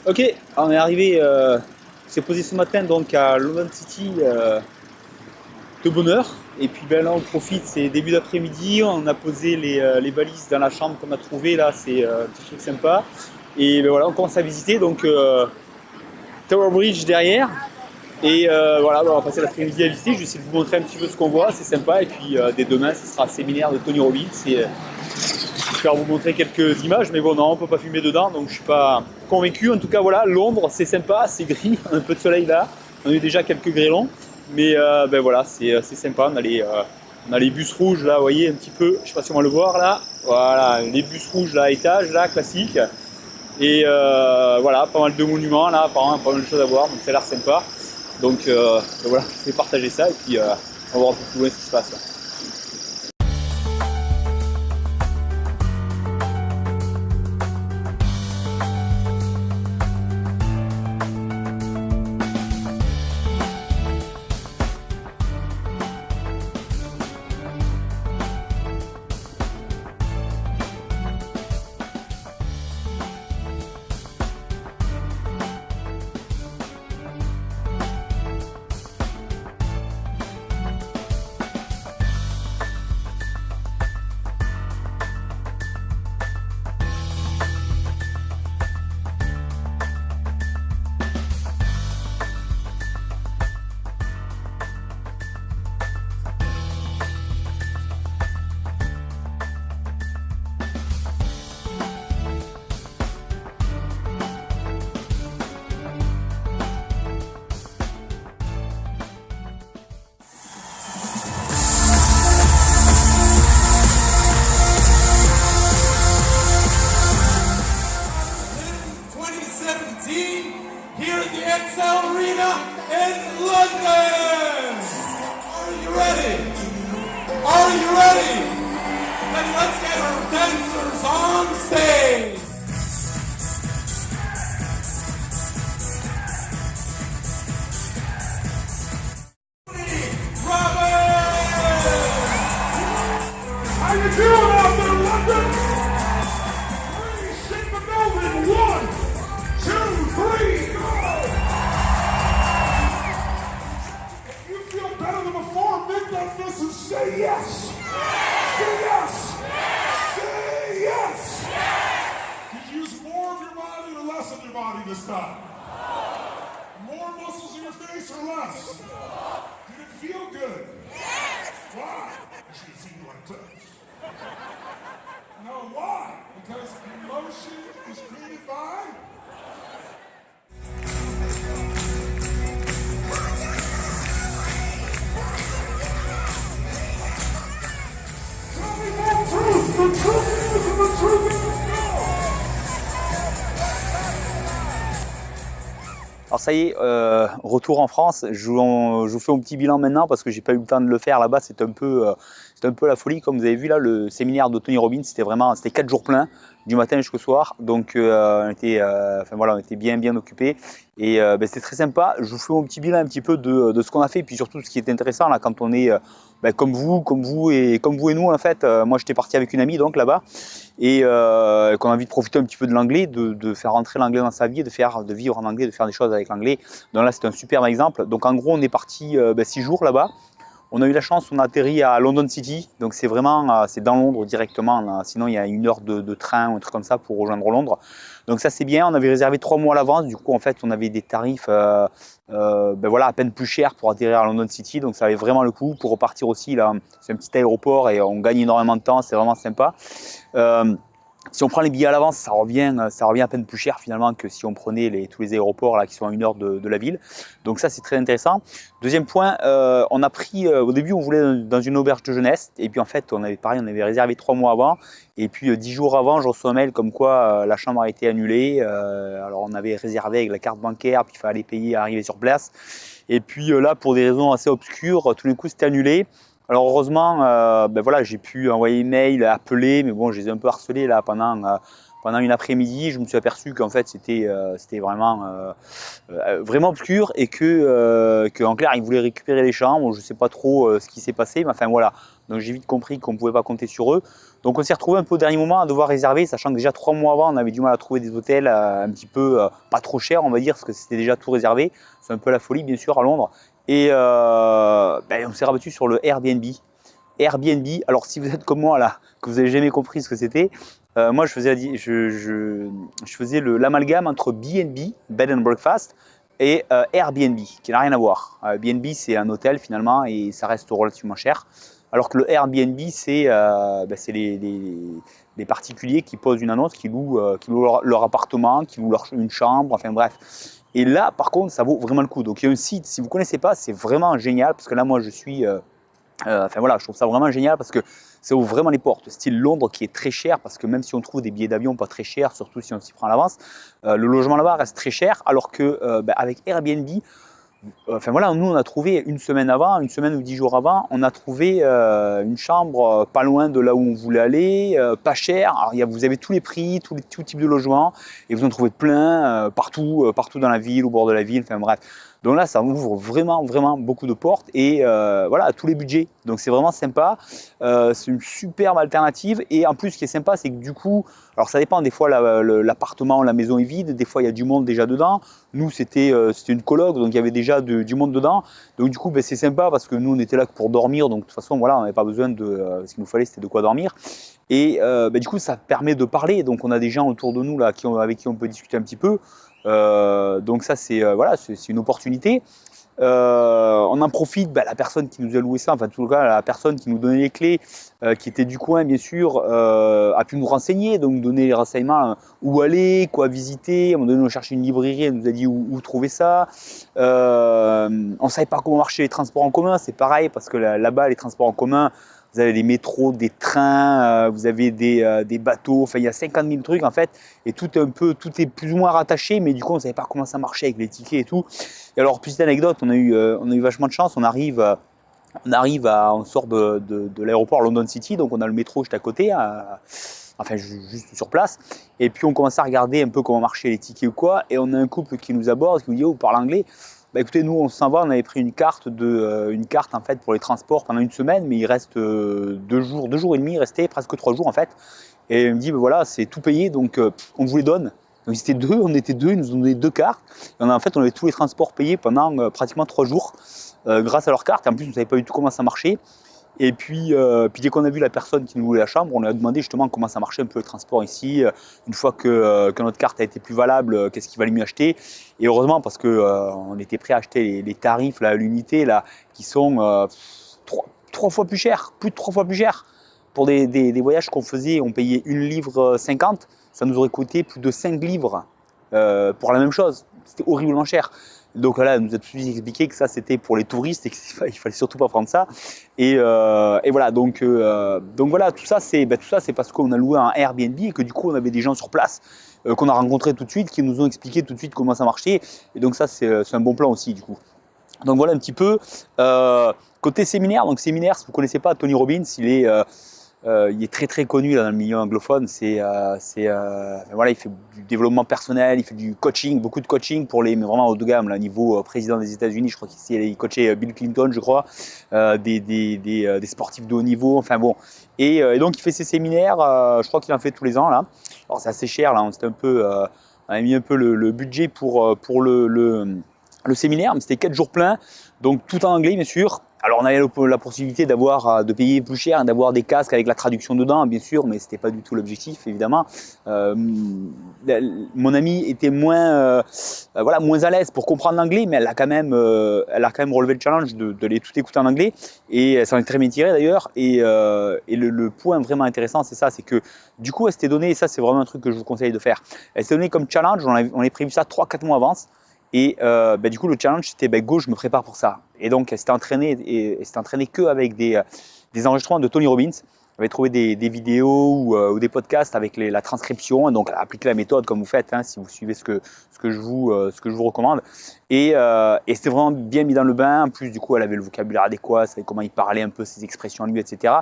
Ok, on est arrivé, c'est posé ce matin donc à London City de bonne heure. Et puis ben là on profite, c'est début d'après-midi, on a posé les valises dans la chambre qu'on a trouvée là, c'est un petit truc sympa. Et ben voilà, on commence à visiter donc Tower Bridge derrière. Et voilà, ben, on va passer l'après-midi à visiter, je vais essayer de vous montrer un petit peu ce qu'on voit, c'est sympa. Et puis dès demain, ce sera un séminaire de Tony Robbins. J'espère vous montrer quelques images, mais bon, non, on peut pas filmer dedans, donc je suis pas convaincu. En tout cas, voilà, Londres, c'est sympa, c'est gris, un peu de soleil là. On a eu déjà quelques grêlons, mais ben voilà, c'est sympa. On a les bus rouges là, vous voyez un petit peu, je sais pas si on va le voir là. Voilà, les bus rouges là, étage là, classique. Et voilà, pas mal de monuments là, apparemment, pas mal de choses à voir, donc ça a l'air sympa. Donc ben voilà, je vais partager ça et puis on va voir un peu plus loin ce qui se passe là. Here at the XL Arena in London. Are you ready? Are you ready? Then let's get our dancers on stage. How you doing out there, London? Please shake the building. 1, 2, 3, go! If you feel better than before, make that fist and say yes. Say yes. Say yes. Did you use more of your body or less of your body this time? More muscles in your face or less? Did it feel good? Yes. Why? You should have seen you like this. No, why? Because emotion is created by... Tell me more truth! The truth is and the truth is God! Alors ça y est, retour en France. Je vous fais un petit bilan maintenant parce que j'ai pas eu le temps de le faire là-bas. C'est un peu la folie. Comme vous avez vu là, le séminaire de Tony Robbins, c'était 4 jours pleins, du matin jusqu'au soir. Donc enfin voilà, on était bien occupés et ben, c'était très sympa. Je vous fais un petit bilan un petit peu de ce qu'on a fait, et puis surtout ce qui est intéressant là quand on est ben, comme vous et nous en fait. Moi j'étais parti avec une amie donc là-bas. Et qu'on a envie de profiter un petit peu de l'anglais, de faire rentrer l'anglais dans sa vie, de vivre en anglais, de faire des choses avec l'anglais. Donc là, c'est un superbe exemple. Donc en gros, on est parti 6 jours là-bas. On a eu la chance, on a atterri à London City, donc c'est vraiment, c'est dans Londres directement. Là. Sinon, il y a 1 heure de train ou un truc comme ça pour rejoindre Londres. Donc ça, c'est bien. On avait réservé 3 mois à l'avance. Du coup, en fait, on avait des tarifs ben voilà, à peine plus chers pour atterrir à London City. Donc ça avait vraiment le coup. Pour repartir aussi, là, c'est un petit aéroport et on gagne énormément de temps. C'est vraiment sympa. Si on prend les billets à l'avance, ça revient à peine plus cher finalement que si on prenait tous les aéroports là, qui sont à 1 heure de la ville. Donc ça, c'est très intéressant. Deuxième point, on a pris, au début, on voulait dans une auberge de jeunesse. Et puis en fait, on avait réservé 3 mois avant. Et puis 10 jours avant, je reçois un mail comme quoi la chambre a été annulée. Alors on avait réservé avec la carte bancaire, puis il fallait payer à arriver sur place. Et puis là, pour des raisons assez obscures, tout d'un coup, c'était annulé. Alors heureusement, ben voilà, j'ai pu envoyer email, appeler, mais bon, je les ai un peu harcelés là pendant une après-midi. Je me suis aperçu qu'en fait c'était vraiment obscur et que en clair ils voulaient récupérer les chambres. Je ne sais pas trop ce qui s'est passé, mais enfin voilà. Donc j'ai vite compris qu'on ne pouvait pas compter sur eux. Donc on s'est retrouvé un peu au dernier moment à devoir réserver, sachant que déjà 3 mois avant, on avait du mal à trouver des hôtels un petit peu pas trop chers, on va dire, parce que c'était déjà tout réservé. C'est un peu la folie, bien sûr, à Londres. Et on s'est rabattu sur le Airbnb. Airbnb, alors si vous êtes comme moi là, que vous n'avez jamais compris ce que c'était, moi je faisais l'amalgame entre B&B, Bed and Breakfast, et Airbnb, qui n'a rien à voir. B&B c'est un hôtel finalement et ça reste relativement cher, alors que le Airbnb c'est les particuliers qui posent une annonce, qui louent leur appartement, qui louent une chambre, enfin bref. Et là par contre ça vaut vraiment le coup. Donc il y a un site, si vous ne connaissez pas, c'est vraiment génial, parce que là moi je suis... enfin voilà, je trouve ça vraiment génial parce que ça ouvre vraiment les portes. Style Londres qui est très cher, parce que même si on trouve des billets d'avion pas très chers, surtout si on s'y prend à l'avance, le logement là-bas reste très cher, alors que avec Airbnb, enfin voilà, nous on a trouvé une semaine avant, une semaine ou 10 jours avant, on a trouvé une chambre pas loin de là où on voulait aller, pas cher. Alors vous avez tous les prix, tout type de logement, et vous en trouvez plein partout dans la ville, au bord de la ville, enfin bref. Donc là, ça ouvre vraiment, vraiment beaucoup de portes, et voilà, à tous les budgets. Donc c'est vraiment sympa, c'est une superbe alternative. Et en plus, ce qui est sympa, c'est que du coup, alors ça dépend, des fois l'appartement, la maison est vide, des fois il y a du monde déjà dedans. Nous, c'était une coloc, donc il y avait déjà du monde dedans. Donc du coup, c'est sympa, parce que nous, on était là pour dormir. Donc de toute façon, voilà, on n'avait pas besoin de... ce qu'il nous fallait, c'était de quoi dormir. Et du coup, ça permet de parler. Donc on a des gens autour de nous là, avec qui on peut discuter un petit peu. Donc ça, c'est voilà, c'est une opportunité. On en profite, la personne qui nous a loué ça, enfin en tout cas la personne qui nous donnait les clés, qui était du coin bien sûr, a pu nous renseigner, donc nous donner les renseignements, où aller, quoi visiter. À un moment donné on cherchait une librairie, elle nous a dit où trouver ça. On ne savait pas comment marcher les transports en commun, c'est pareil, parce que là-bas les transports en commun, vous avez des métros, des trains, vous avez des bateaux, enfin il y a 50 000 trucs en fait, et tout est plus ou moins rattaché, mais du coup on ne savait pas comment ça marchait avec les tickets et tout. Et alors, petite anecdote, on a eu vachement de chance, on sort de l'aéroport London City, donc on a le métro juste à côté, enfin juste sur place, et puis on commence à regarder un peu comment marchaient les tickets ou quoi, et on a un couple qui nous aborde, qui nous dit: oh, vous parlez anglais? Écoutez, nous on s'en va, on avait pris une carte en fait pour les transports pendant une semaine, mais il reste 2 jours et demi, il restait presque 3 jours en fait. Et il me dit: voilà, c'est tout payé, donc on vous les donne. Donc on était deux, ils nous ont donné 2 cartes. Et en fait, on avait tous les transports payés pendant pratiquement 3 jours grâce à leur carte. En plus, on ne savait pas du tout comment ça marchait. Et puis dès qu'on a vu la personne qui nous louait la chambre, on lui a demandé justement comment ça marchait un peu le transport ici. Une fois que notre carte a été plus valable, qu'est-ce qu'il valait mieux acheter. Et heureusement, parce qu'on était prêt à acheter les tarifs là, à l'unité là, qui sont 3 fois plus chers, plus de 3 fois plus chers. Pour des voyages qu'on faisait, on payait 1,50 livre, ça nous aurait coûté plus de 5 livres pour la même chose. C'était horriblement cher. Donc là, elle nous a tout de suite expliqué que ça c'était pour les touristes et qu'il fallait surtout pas prendre ça. Et voilà, donc voilà, tout ça c'est parce qu'on a loué un Airbnb et que du coup on avait des gens sur place qu'on a rencontrés tout de suite, qui nous ont expliqué tout de suite comment ça marchait. Et donc ça c'est un bon plan aussi du coup. Donc voilà un petit peu. Côté séminaire, donc séminaire, si vous ne connaissez pas Tony Robbins, il est très très connu là, dans le milieu anglophone. Voilà, il fait du développement personnel, il fait du coaching, beaucoup de coaching pour mais vraiment haut de gamme, là, niveau président des États-Unis. Je crois qu'il coachait Bill Clinton, je crois, des sportifs de haut niveau. Enfin bon, et donc il fait ses séminaires. Je crois qu'il en fait tous les ans là. Alors c'est assez cher là. On a mis un peu le budget pour le séminaire, mais c'était 4 jours pleins, donc tout en anglais bien sûr. Alors on avait la possibilité de payer plus cher, d'avoir des casques avec la traduction dedans bien sûr, mais c'était pas du tout l'objectif évidemment. Mon amie était moins à l'aise pour comprendre l'anglais, mais elle a quand même relevé le challenge de les tout écouter en anglais, et elle s'en est très bien tirée d'ailleurs. Et le point vraiment intéressant, c'est ça, c'est que du coup elle s'était donné, et ça c'est vraiment un truc que je vous conseille de faire, elle s'était donné comme challenge, on avait prévu ça 3-4 mois avant. Et du coup, le challenge, c'était go, je me prépare pour ça. Et donc, elle s'était entraînée qu'avec des enregistrements de Tony Robbins. Elle avait trouvé des vidéos ou des podcasts avec la transcription. Et donc, elle a appliqué la méthode comme vous faites, hein, si vous suivez ce que je vous recommande. Et c'était vraiment bien mis dans le bain. En plus, du coup, elle avait le vocabulaire adéquat, elle savait comment il parlait un peu, ses expressions à lui, etc.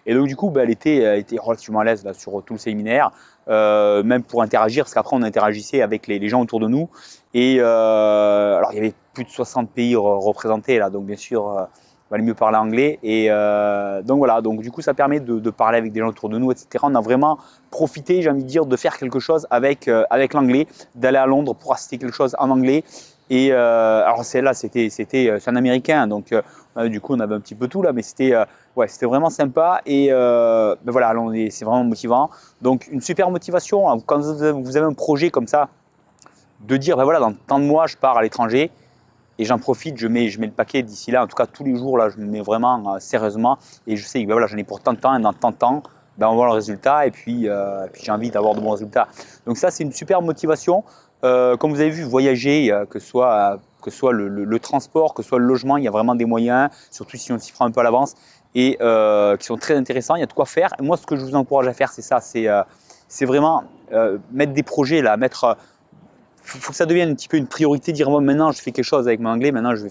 Et donc, du coup, elle était relativement à l'aise là, sur tout le séminaire. Même pour interagir, parce qu'après on interagissait avec les gens autour de nous, et alors il y avait plus de 60 pays représentés là, donc bien sûr valait mieux parler anglais. Et donc voilà, donc du coup ça permet de parler avec des gens autour de nous, etc. On a vraiment profité, j'ai envie de dire, de faire quelque chose avec, avec l'anglais, d'aller à Londres pour assister quelque chose en anglais. Et alors là, c'est un Américain, donc du coup on avait un petit peu tout là, mais c'était ouais, c'était vraiment sympa. Et ben voilà, c'est vraiment motivant. Donc une super motivation quand vous avez un projet comme ça, de dire ben voilà, dans tant de mois je pars à l'étranger. Et j'en profite, je mets le paquet d'ici là, en tout cas tous les jours, là, je me mets vraiment sérieusement. Et je sais que ben voilà, j'en ai pour tant de temps, et dans tant de temps, ben, on voit le résultat. Et puis j'ai envie d'avoir de bons résultats. Donc ça, c'est une super motivation. Comme vous avez vu, voyager, que ce soit le transport, que ce soit le logement, il y a vraiment des moyens, surtout si on s'y prend un peu à l'avance, et qui sont très intéressants. Il y a de quoi faire. Et moi, ce que je vous encourage à faire, c'est ça, c'est vraiment mettre des projets, là, mettre faut que ça devienne un petit peu une priorité, dire moi maintenant je fais quelque chose avec mon anglais, maintenant je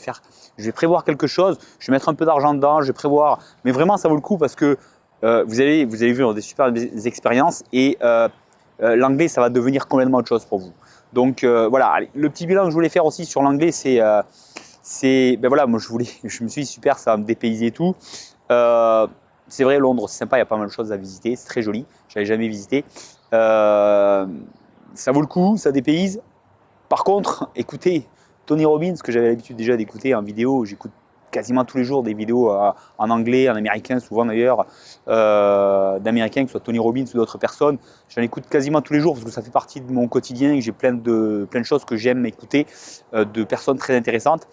vais prévoir quelque chose, je vais mettre un peu d'argent dedans, je vais prévoir, mais vraiment ça vaut le coup parce que vous allez vivre des super expériences et l'anglais ça va devenir complètement autre chose pour vous. Donc voilà, allez, le petit bilan que je voulais faire aussi sur l'anglais c'est ben voilà, moi je me suis dit super, ça va me dépayser et tout. C'est vrai, Londres c'est sympa, il y a pas mal de choses à visiter, c'est très joli, je n'avais jamais visité. Ça vaut le coup, ça dépayse. Par contre, écoutez Tony Robbins, que j'avais l'habitude déjà d'écouter en vidéo, j'écoute quasiment tous les jours des vidéos en anglais, en américain, souvent d'ailleurs, d'américains, que ce soit Tony Robbins ou d'autres personnes. J'en écoute quasiment tous les jours parce que ça fait partie de mon quotidien et j'ai plein de choses que j'aime écouter de personnes très intéressantes.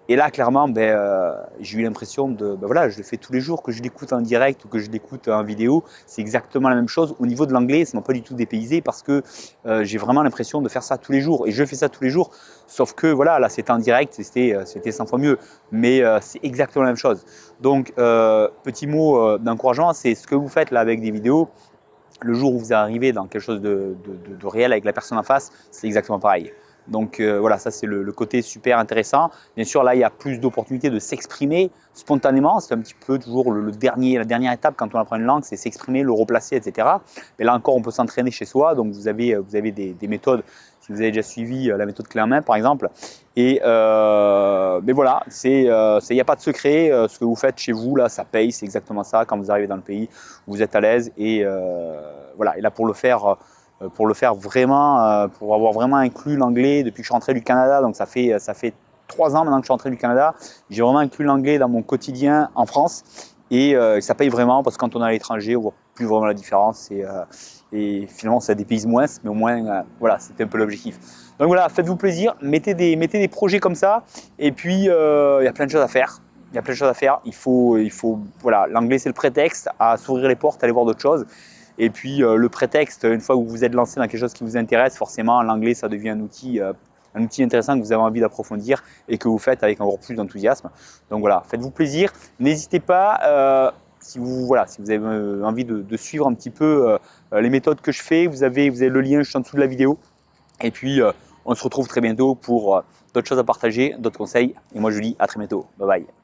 Et là, clairement, j'ai eu l'impression voilà, je le fais tous les jours, que je l'écoute en direct ou que je l'écoute en vidéo, c'est exactement la même chose. Au niveau de l'anglais, ça ne m'a pas du tout dépaysé parce que j'ai vraiment l'impression de faire ça tous les jours. Et je fais ça tous les jours, sauf que voilà, là c'était en direct, c'était 100 fois mieux, mais c'est exactement la même chose. Donc, petit mot d'encouragement, c'est ce que vous faites là avec des vidéos. Le jour où vous arrivez dans quelque chose de réel avec la personne en face, c'est exactement pareil. Donc voilà, ça c'est le côté super intéressant. Bien sûr, là, il y a plus d'opportunités de s'exprimer spontanément. C'est un petit peu toujours la dernière étape quand on apprend une langue, c'est s'exprimer, le replacer, etc. Mais là encore, on peut s'entraîner chez soi. Donc vous avez des méthodes, si vous avez déjà suivi la méthode clé en main, par exemple. Et mais voilà, il n'y a pas de secret. Ce que vous faites chez vous, là, ça paye. C'est exactement ça. Quand vous arrivez dans le pays, vous êtes à l'aise. Et voilà. Et là, pour le faire vraiment, pour avoir vraiment inclus l'anglais depuis que je suis rentré du Canada, donc ça fait 3 ans maintenant que je suis rentré du Canada, j'ai vraiment inclus l'anglais dans mon quotidien en France et ça paye vraiment parce que quand on est à l'étranger, on voit plus vraiment la différence et finalement ça dépayse moins, mais au moins voilà, c'était un peu l'objectif. Donc voilà, faites-vous plaisir, mettez des projets comme ça et puis il y a plein de choses à faire. Il y a plein de choses à faire. Il faut voilà, l'anglais c'est le prétexte à s'ouvrir les portes, à aller voir d'autres choses. Et puis le prétexte, une fois que vous vous êtes lancé dans quelque chose qui vous intéresse, forcément l'anglais ça devient un outil intéressant que vous avez envie d'approfondir et que vous faites avec encore plus d'enthousiasme. Donc voilà, faites-vous plaisir. N'hésitez pas, si vous avez envie de suivre un petit peu les méthodes que je fais, vous avez le lien juste en dessous de la vidéo. Et puis on se retrouve très bientôt pour d'autres choses à partager, d'autres conseils. Et moi je vous dis à très bientôt. Bye bye.